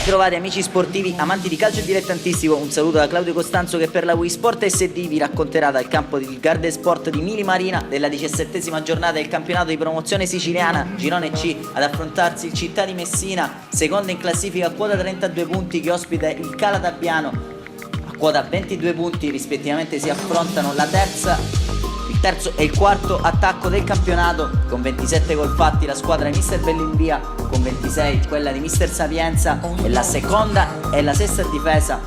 Trovate amici sportivi, amanti di calcio e dilettantistico, un saluto da Claudio Costanzo che per la Wii Sport SD vi racconterà dal campo del Garde Sport di Mili Marina della 17ª giornata del campionato di promozione siciliana, Girone C, ad affrontarsi il Città di Messina, seconda in classifica a quota 32 punti che ospita il Calatabbiano. A quota 22 punti rispettivamente si affrontano la terza, il terzo e il quarto attacco del campionato, con 27 gol fatti la squadra di Mister Bellinvia, con 26 quella di Mister Sapienza e la seconda e la sesta difesa,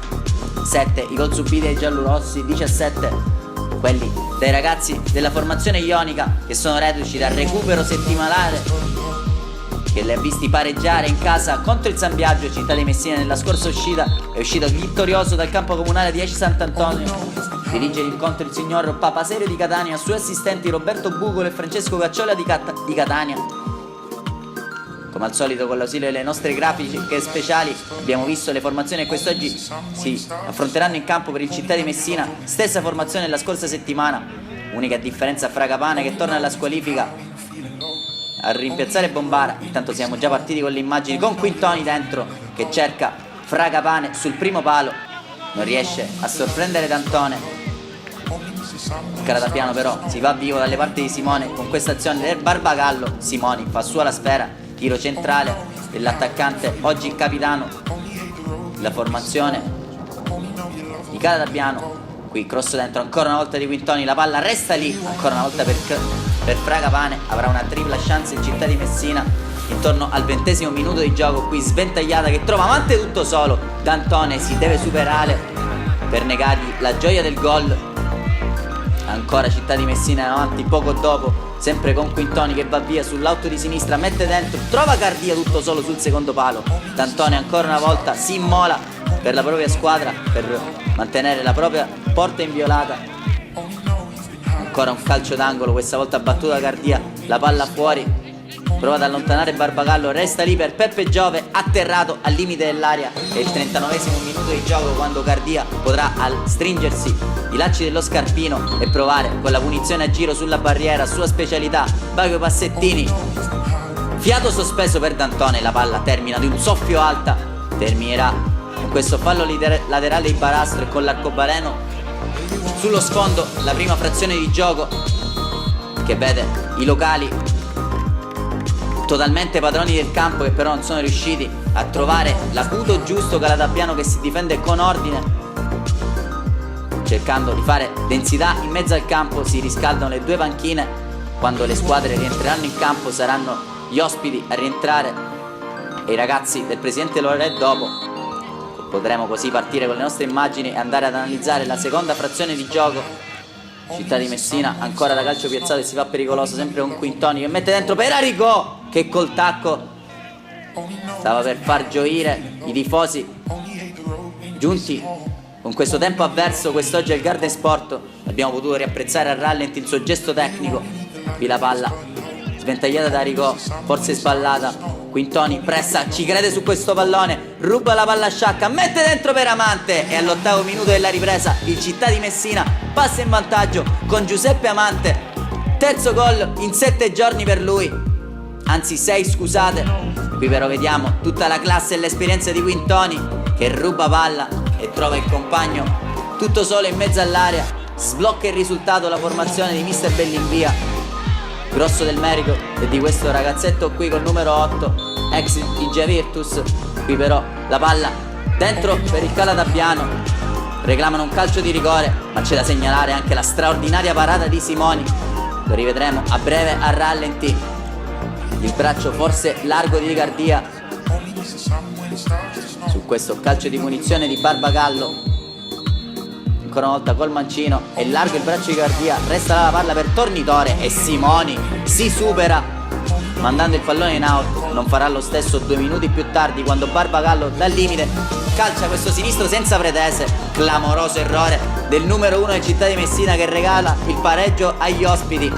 7 i gol subiti dai giallorossi, 17 quelli dei ragazzi della formazione ionica che sono reduci dal recupero settimanale che li ha visti pareggiare in casa contro il San Biagio. Città di Messina nella scorsa uscita è uscito vittorioso dal campo comunale di Esci Sant'Antonio. Dirige l'incontro il signor Papaserio di Catania, suoi assistenti Roberto Bugolo e Francesco Cacciola di Catania. Come al solito con l'ausilio delle nostre grafiche speciali abbiamo visto le formazioni che quest'oggi si affronteranno in campo per il Città di Messina, stessa formazione della scorsa settimana, unica differenza Fragapane che torna alla squalifica a rimpiazzare Bombara. Intanto siamo già partiti con le immagini con Quintoni dentro che cerca Fragapane sul primo palo, non riesce a sorprendere D'Antone. Il Calatabbiano però si va vivo dalle parti di Simone con questa azione del Barbagallo. Simoni fa sua la sfera, tiro centrale dell'attaccante oggi il capitano della formazione di Calatabbiano. Qui cross dentro ancora una volta di Quintoni, la palla resta lì ancora una volta per Fragapane. Avrà una tripla chance in Città di Messina intorno al 20° minuto di gioco. Qui sventagliata che trova Amante tutto solo, D'Antone si deve superare per negargli la gioia del gol. Ancora Città di Messina in avanti poco dopo, sempre con Quintoni che va via sull'auto di sinistra, mette dentro, trova Cardia tutto solo sul secondo palo. D'Antone ancora una volta si immola per la propria squadra, per mantenere la propria porta inviolata. Ancora un calcio d'angolo, questa volta battuta Cardia, la palla fuori, prova ad allontanare Barbagallo, resta lì per Peppe Giove, atterrato al limite dell'area. È il 39° minuto di gioco quando Cardia potrà stringersi i lacci dello scarpino e provare con la punizione a giro sulla barriera, sua specialità, Bago Passettini. Fiato sospeso per D'Antone, la palla termina di un soffio alta, terminerà con questo fallo laterale di Barastro e con l'arcobaleno sullo sfondo la prima frazione di gioco che vede i locali totalmente padroni del campo, che però non sono riusciti a trovare l'acuto giusto. Calatabbiano che si difende con ordine, cercando di fare densità in mezzo al campo. Si riscaldano le due panchine. Quando le squadre rientreranno in campo saranno gli ospiti a rientrare e i ragazzi del presidente Loret dopo. Potremo così partire con le nostre immagini e andare ad analizzare la seconda frazione di gioco. Città di Messina ancora da calcio piazzato e si fa pericoloso, sempre con Quintoni che mette dentro per Arrigò, che col tacco stava per far gioire i tifosi giunti con questo tempo avverso. Quest'oggi al Garden Sport abbiamo potuto riapprezzare a rallenti il suo gesto tecnico. Qui la palla sventagliata da Arrigò, forse sballata. Quintoni pressa, ci crede su questo pallone, ruba la palla a Sciacca, mette dentro per Amante e all'8° minuto della ripresa il Città di Messina passa in vantaggio con Giuseppe Amante. Terzo gol in 7 giorni per lui, anzi 6 scusate. Qui però vediamo tutta la classe e l'esperienza di Quintoni che ruba palla e trova il compagno tutto solo in mezzo all'area, sblocca il risultato la formazione di Mister Bellinvia. Grosso del merito è di questo ragazzetto qui col numero 8, ex IG Virtus. Qui però la palla dentro per il Calatabbiano, reclamano un calcio di rigore, ma c'è da segnalare anche la straordinaria parata di Simoni. Lo rivedremo a breve a rallenti, il braccio forse largo di Cardia su questo calcio di punizione di Barbagallo. Ancora una volta col mancino e largo il braccio di Cardia, resta la palla per Tornitore e Simoni si supera mandando il pallone in out. Non farà lo stesso 2 minuti più tardi quando Barbagallo dal limite calcia questo sinistro senza pretese. Clamoroso errore del numero 1 del Città di Messina che regala il pareggio agli ospiti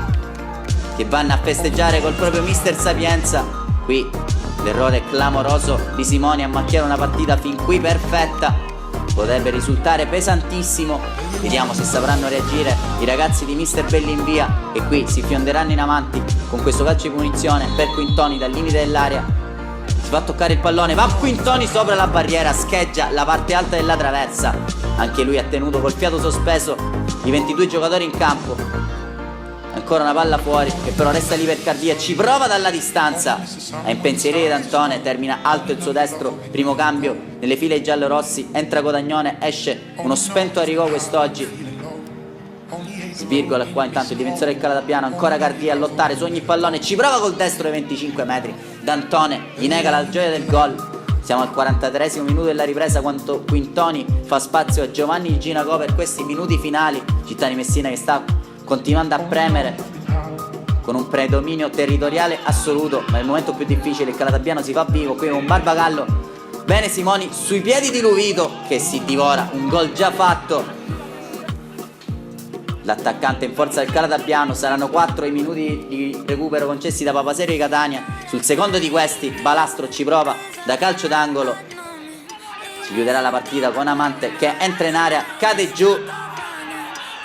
che vanno a festeggiare col proprio Mister Sapienza. Qui l'errore clamoroso di Simoni a macchiare una partita fin qui perfetta potrebbe risultare pesantissimo. Vediamo se sapranno reagire i ragazzi di Mister Bellinvia, e qui si fionderanno in avanti con questo calcio di punizione per Quintoni dal limite dell'area. si fa toccare il pallone, va Quintoni sopra la barriera, scheggia la parte alta della traversa, anche lui ha tenuto col fiato sospeso i 22 giocatori in campo. Ancora una palla fuori che però resta lì per Cardia, ci prova dalla distanza a impensierire D'Antone, termina alto il suo destro, primo cambio nelle file giallorossi, entra Codagnone, esce uno spento Arrigò quest'oggi, svirgola qua intanto il difensore del Calatabbiano, ancora Cardia a lottare su ogni pallone, ci prova col destro ai 25 metri, D'Antone gli nega la gioia del gol. Siamo al 43esimo minuto della ripresa quando Quintoni fa spazio a Giovanni Ginacò per questi minuti finali. Città di Messina che sta continuando a premere con un predominio territoriale assoluto, ma nel momento più difficile il Calatabbiano si fa vivo qui con Barbagallo. Bene Simoni sui piedi di Luvito che si divora un gol già fatto. L'attaccante in forza del Calatabbiano, saranno 4 i minuti di recupero concessi da Papaserio di Catania. Sul secondo di questi Balastro ci prova da calcio d'angolo, si chiuderà la partita con Amante che entra in area, cade giù,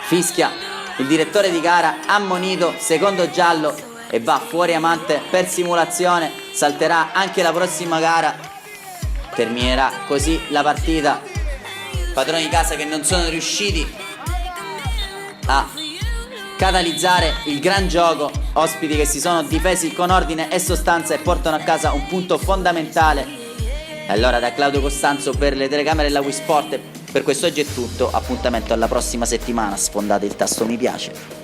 fischia il direttore di gara, ammonito, secondo giallo e va fuori Amante per simulazione, salterà anche la prossima gara, terminerà così la partita. Padroni di casa che non sono riusciti a catalizzare il gran gioco, ospiti che si sono difesi con ordine e sostanza e portano a casa un punto fondamentale. E allora da Claudio Costanzo per le telecamere della Wii Sport per quest'oggi è tutto, appuntamento alla prossima settimana, sfondate il tasto mi piace.